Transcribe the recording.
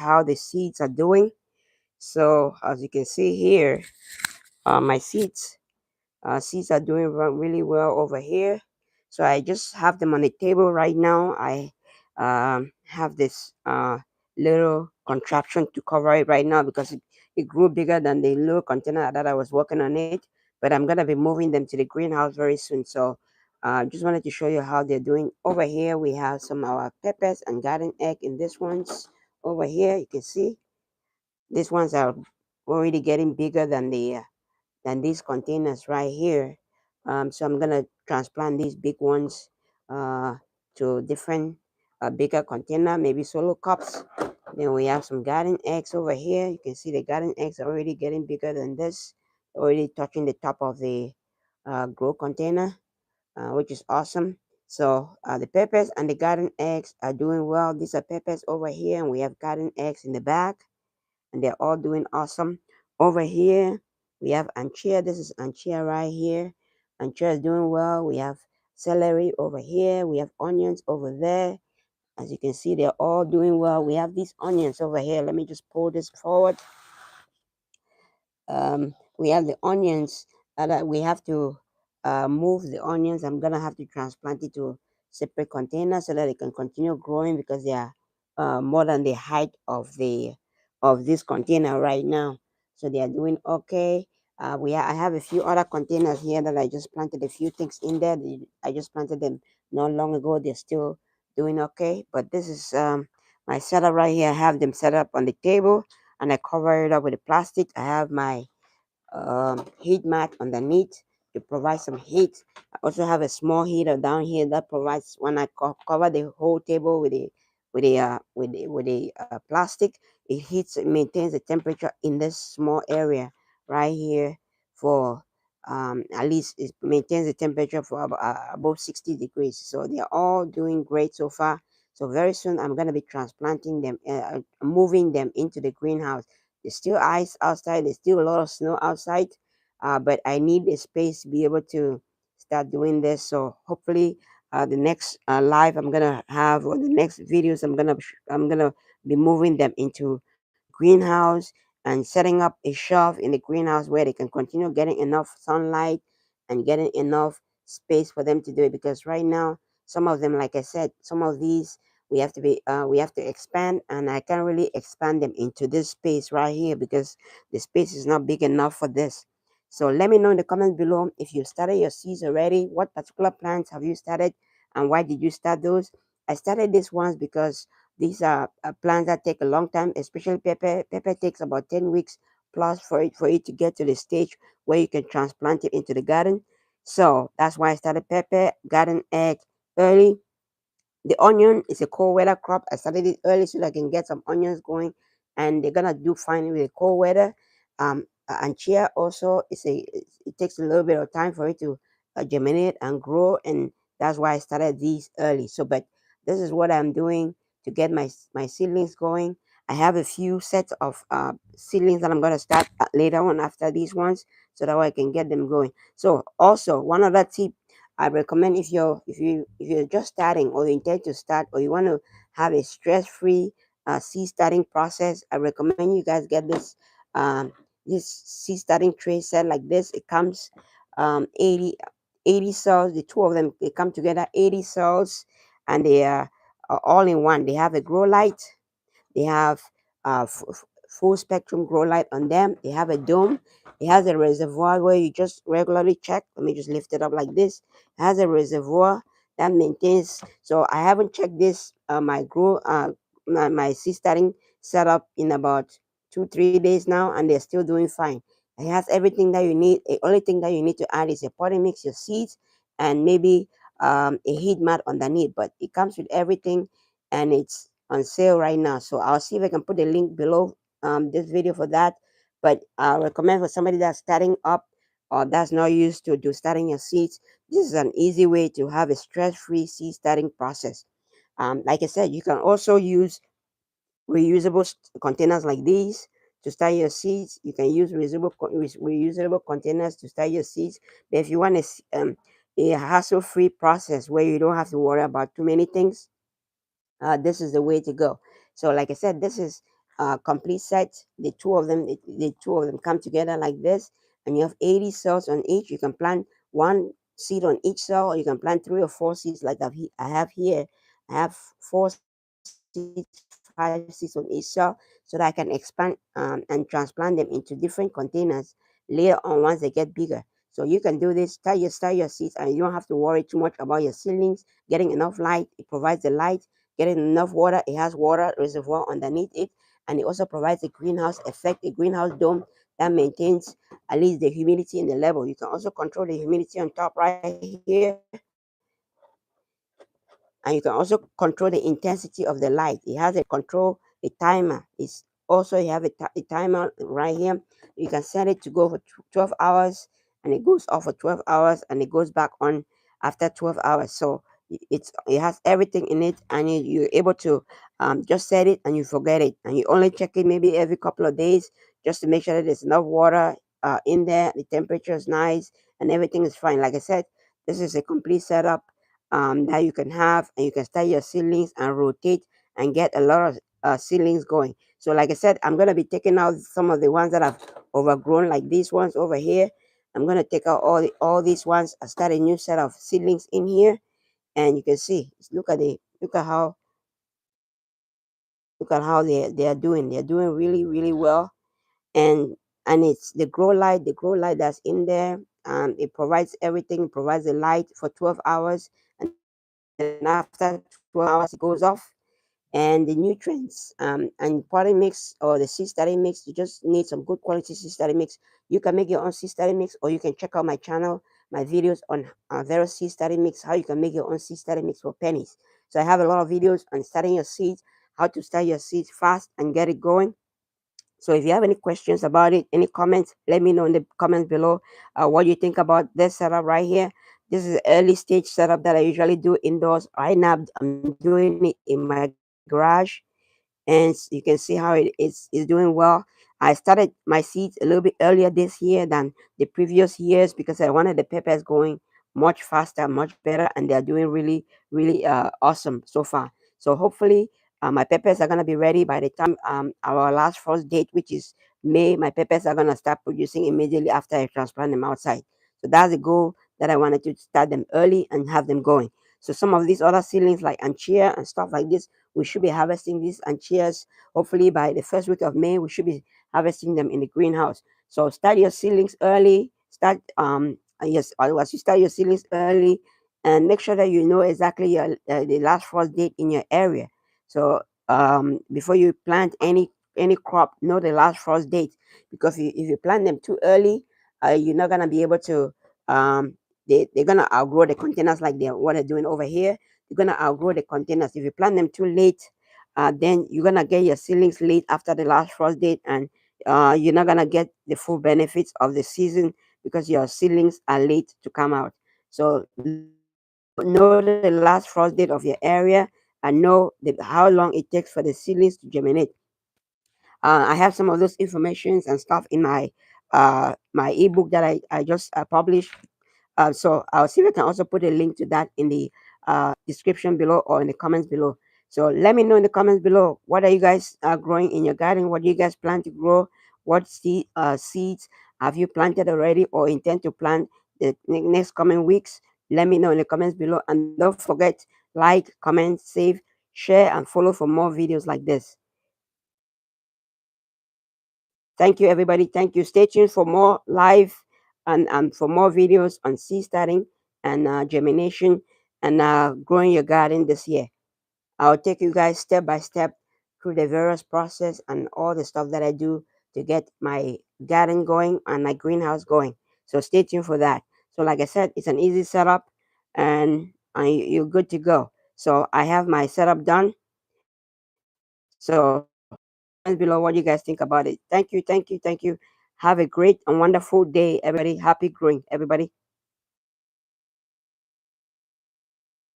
how the seeds are doing. So as you can see here, my seeds are doing really well over here. So I just have them on the table right now. I have this little contraption to cover it right now because it grew bigger than the little container that I was working on it. But I'm gonna be moving them to the greenhouse very soon. So just wanted to show you how they're doing. Over here we have some of our peppers and garden egg in this ones. Over here you can see these ones are already getting bigger than these containers right here. So I'm gonna transplant these big ones uh, to different bigger container, maybe solo cups. Then we have some garden eggs over here. You can see the garden eggs are already getting bigger than this, already touching the top of the grow container, which is awesome. So the peppers and the garden eggs are doing well. These are peppers over here, and we have garden eggs in the back, and they're all doing awesome. Over here, we have anchia. This is anchia right here. Anchia is doing well. We have celery over here. We have onions over there. As you can see, they're all doing well. We have these onions over here. Let me just pull this forward. We have the onions that we have to move the onions. I'm gonna have to transplant it to separate containers so that it can continue growing because they are more than the height of this container right now. So they are doing okay. I have a few other containers here that I just planted a few things in there. I just planted them not long ago. They're still doing okay. But this is my setup right here. I have them set up on the table and I cover it up with the plastic. I have my heat mat underneath to provide some heat. I also have a small heater down here that provides when I cover the whole table with a plastic. It heats, it maintains the temperature in this small area right here for at least it maintains the temperature for above 60 degrees. So they're all doing great so far. So very soon I'm going to be transplanting them, moving them into the greenhouse. There's still ice outside. There's still a lot of snow outside, but I need a space to be able to start doing this. So hopefully, the next live I'm gonna have or the next videos I'm gonna be moving them into greenhouse and setting up a shelf in the greenhouse where they can continue getting enough sunlight and getting enough space for them to do it. Because right now, some of them, like I said, some of these we have to expand, and I can't really expand them into this space right here because the space is not big enough for this. So let me know in the comments below if you started your seeds already. What particular plants have you started, and why did you start those? I started these ones because these are plants that take a long time, especially pepper. Pepper takes about 10 weeks plus for it to get to the stage where you can transplant it into the garden. So that's why I started pepper, garden egg early. The onion is a cold weather crop. I started it early so that I can get some onions going, and they're gonna do fine with the cold weather. And chia also it takes a little bit of time for it to germinate and grow, and that's why I started these early. So, but this is what I'm doing to get my seedlings going. I have a few sets of seedlings that I'm gonna start later on after these ones, so that way I can get them going. So, also one other tip I recommend if you're just starting or you intend to start or you want to have a stress-free seed starting process, I recommend you guys get this seed starting tray set like this. It comes 80 cells. The two of them they come together 80 cells, and they are all in one. They have a grow light. They have full spectrum grow light on them. They have a dome. It has a reservoir where you just regularly check. Let me just lift it up like this. It has a reservoir that maintains. So I haven't checked this my seed starting setup in about 2 3 days now, and they're still doing fine. It has everything that you need. The only thing that you need to add is a potting mix, your seeds, and maybe a heat mat underneath. But it comes with everything, and it's on sale right now. So I'll see if I can put the link below this video for that. But I recommend for somebody that's starting up or that's not used to do starting your seeds, this is an easy way to have a stress-free seed starting process. Like I said, you can also use reusable containers like these to start your seeds. You can use reusable containers to start your seeds. But if you want a hassle-free process where you don't have to worry about too many things, this is the way to go. So, like I said, this is complete set. The two of them come together like this, and you have 80 cells on each. You can plant one seed on each cell, or you can plant 3 or 4 seeds like I have here. I have 4 seeds, 5 seeds on each cell, so that I can expand and transplant them into different containers later on once they get bigger. So you can do this, start your seeds, and you don't have to worry too much about your seedlings getting enough light. It provides the light, getting enough water. It has water reservoir underneath it, and it also provides a greenhouse effect, a greenhouse dome that maintains at least the humidity in the level. You can also control the humidity on top right here, and you can also control the intensity of the light. It has a control, a timer. It's also you have a timer right here. You can set it to go for 12 hours, and it goes off for 12 hours, and it goes back on after 12 hours. So it has everything in it, and you're able to just set it and you forget it, and you only check it maybe every couple of days just to make sure that there's enough water in there, the temperature is nice, and everything is fine. Like I said, this is a complete setup that you can have, and you can start your ceilings and rotate and get a lot of ceilings going. So like I said, I'm going to be taking out some of the ones that have overgrown, like these ones over here. I'm going to take out all these ones. I start a new set of seedlings in here, and you can see, look at how they are doing. They're doing really, really well. And it's the grow light that's in there. It provides everything. It provides the light for 12 hours, and then after 12 hours it goes off. And the nutrients and potting mix, or the seed starting mix, you just need some good quality seed starting mix. You can make your own seed starting mix, or you can check out my channel, my videos on Vero seed starting mix, how you can make your own seed starting mix for pennies. So I have a lot of videos on starting your seeds, how to start your seeds fast and get it going. So if you have any questions about it, any comments, let me know in the comments below what you think about this setup right here. This is the early stage setup that I usually do indoors. Right now, I'm doing it in my garage, and you can see how is doing well. I started my seeds a little bit earlier this year than the previous years because I wanted the peppers going much faster, much better, and they're doing really, really awesome so far. So hopefully, my peppers are gonna be ready by the time our last frost date, which is May. My peppers are gonna start producing immediately after I transplant them outside. So that's the goal, that I wanted to start them early and have them going. So some of these other seedlings like anchia and stuff like this, we should be harvesting these anchias hopefully by the first week of May. We should be harvesting them in the greenhouse. So start your seedlings early. As you start your seedlings early, and make sure that you know exactly your the last frost date in your area. So before you plant any crop, know the last frost date, because if you plant them too early, you're not gonna be able to. They're gonna outgrow the containers, like what they're doing over here. You're gonna outgrow the containers. If you plant them too late, then you're gonna get your ceilings late after the last frost date, and you're not gonna get the full benefits of the season because your ceilings are late to come out. So know the last frost date of your area, and know how long it takes for the seedlings to germinate. I have some of those informations and stuff in my ebook that I just published. So I'll see if I can also put a link to that in the description below or in the comments below. So let me know in the comments below, what are you guys growing in your garden? What do you guys plan to grow? What seeds have you planted already or intend to plant the next coming weeks? Let me know in the comments below. And don't forget, like, comment, save, share, and follow for more videos like this. Thank you, everybody. Thank you. Stay tuned for more live and for more videos on seed starting and germination and growing your garden this year. I'll take you guys step by step through the various process and all the stuff that I do to get my garden going and my greenhouse going. So stay tuned for that. So like I said, it's an easy setup, and you're good to go. So I have my setup done. So comments below what you guys think about it. Thank you, thank you, thank you. Have a great and wonderful day, everybody. Happy growing, everybody.